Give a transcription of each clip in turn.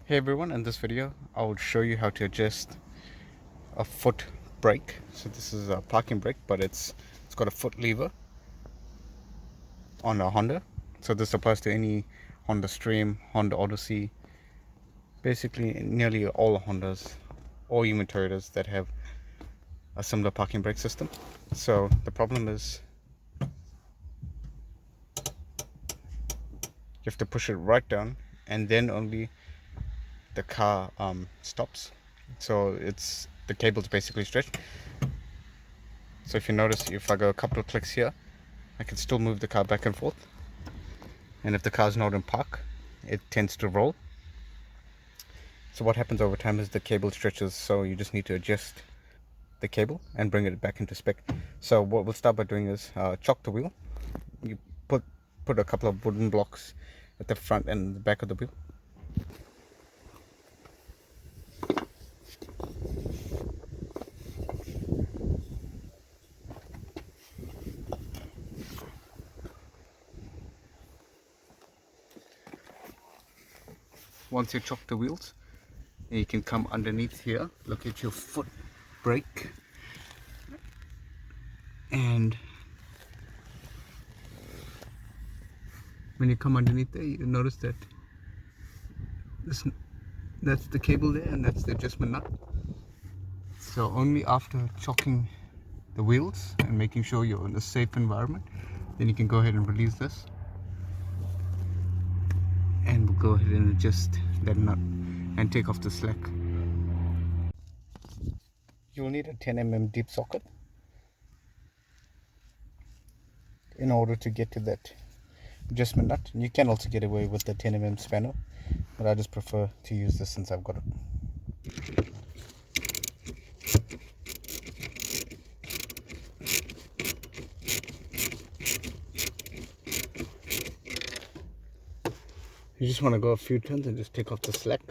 Hey everyone, in this video I will show you how to adjust a foot brake. So this is a parking brake, but it's got a foot lever on a Honda. So this applies to any Honda Stream, Honda Odyssey, basically nearly all Hondas or even Toyotas that have a similar parking brake system. So the problem is you have to push it right down and then only the car stops. So the cable's basically stretched. So if you notice, if I go a couple of clicks here, I can still move the car back and forth. And if the car's not in park, it tends to roll. So what happens over time is the cable stretches, so you just need to adjust the cable and bring it back into spec. So what we'll start by doing is chock the wheel. You put a couple of wooden blocks at the front and the back of the wheel. Once you chock the wheels, you can come underneath here, look at your foot brake, and when you come underneath there, you notice that that's the cable there and that's the adjustment nut. So only after chocking the wheels and making sure you're in a safe environment, then you can go ahead and release this, and we'll go ahead and adjust that nut and take off the slack. You'll need a 10 mm deep socket in order to get to that adjustment nut. You can also get away with the 10 mm spanner, but I just prefer to use this since I've got it. You just want to go a few turns and just take off the slack.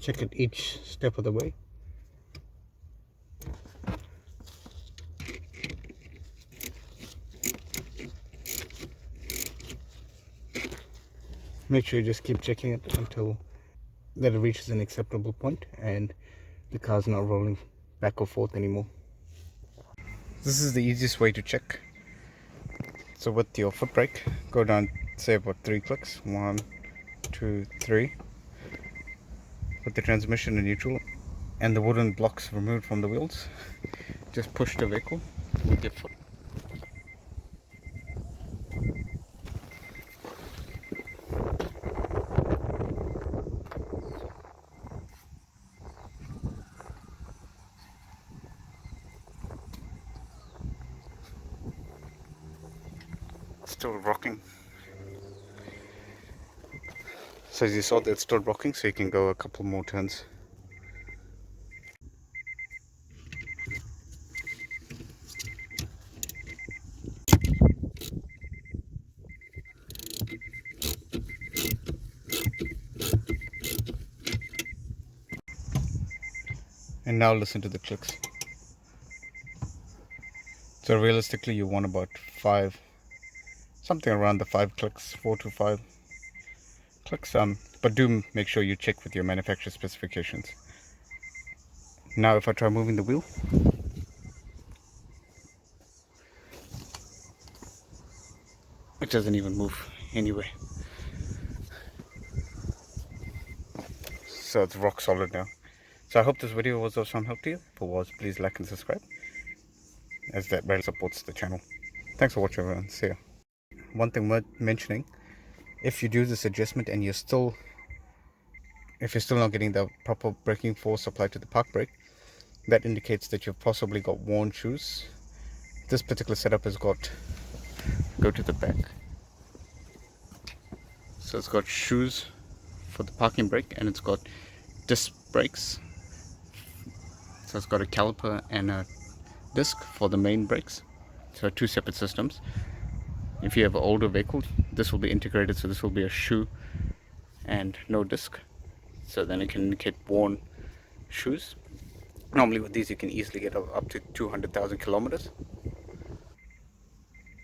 Check it each step of the way. Make sure you just keep checking it until that it reaches an acceptable point and the car's not rolling back or forth anymore. This is the easiest way to check. So with your foot brake, go down, say about 3 clicks. 1, 2, 3. Put the transmission in neutral and the wooden blocks removed from the wheels. Just push the vehicle with your foot. It's still rocking. So as you saw, it's still rocking, so you can go a couple more turns. And now listen to the clicks. So realistically you want about 5, something around the 5 clicks, 4 to 5 clicks. But do make sure you check with your manufacturer specifications. Now if I try moving the wheel, it doesn't even move anyway. So it's rock solid now. So I hope this video was of some help to you. If it was, please like and subscribe, as that really supports the channel. Thanks for watching everyone. See ya. One thing worth mentioning, if you do this adjustment and if you're still not getting the proper braking force applied to the park brake, that indicates that you've possibly got worn shoes. This particular setup has got, go to the back, so it's got shoes for the parking brake and it's got disc brakes. So it's got a caliper and a disc for the main brakes, so 2 separate systems. If you have an older vehicle, this will be integrated, so this will be a shoe and no disc, so then it can indicate worn shoes. Normally with these you can easily get up to 200,000 kilometers.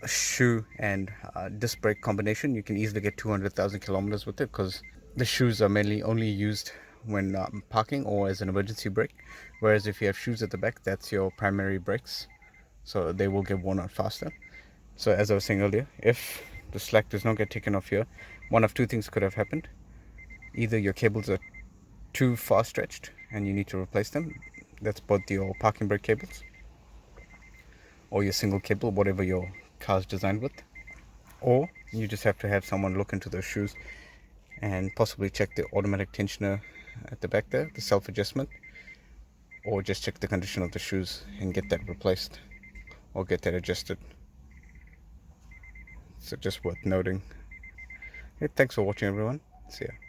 shoe and disc brake combination, you can easily get 200,000 kilometers with it, because the shoes are mainly only used when parking or as an emergency brake, whereas if you have shoes at the back, that's your primary brakes, so they will get worn out faster. So as I was saying earlier, if the slack does not get taken off here, one of two things could have happened. Either your cables are too far stretched and you need to replace them, that's both your parking brake cables or your single cable, whatever your car's designed with, or you just have to have someone look into those shoes and possibly check the automatic tensioner at the back there, the self adjustment, or just check the condition of the shoes and get that replaced or get that adjusted. So just worth noting. Hey, thanks for watching, everyone. See ya.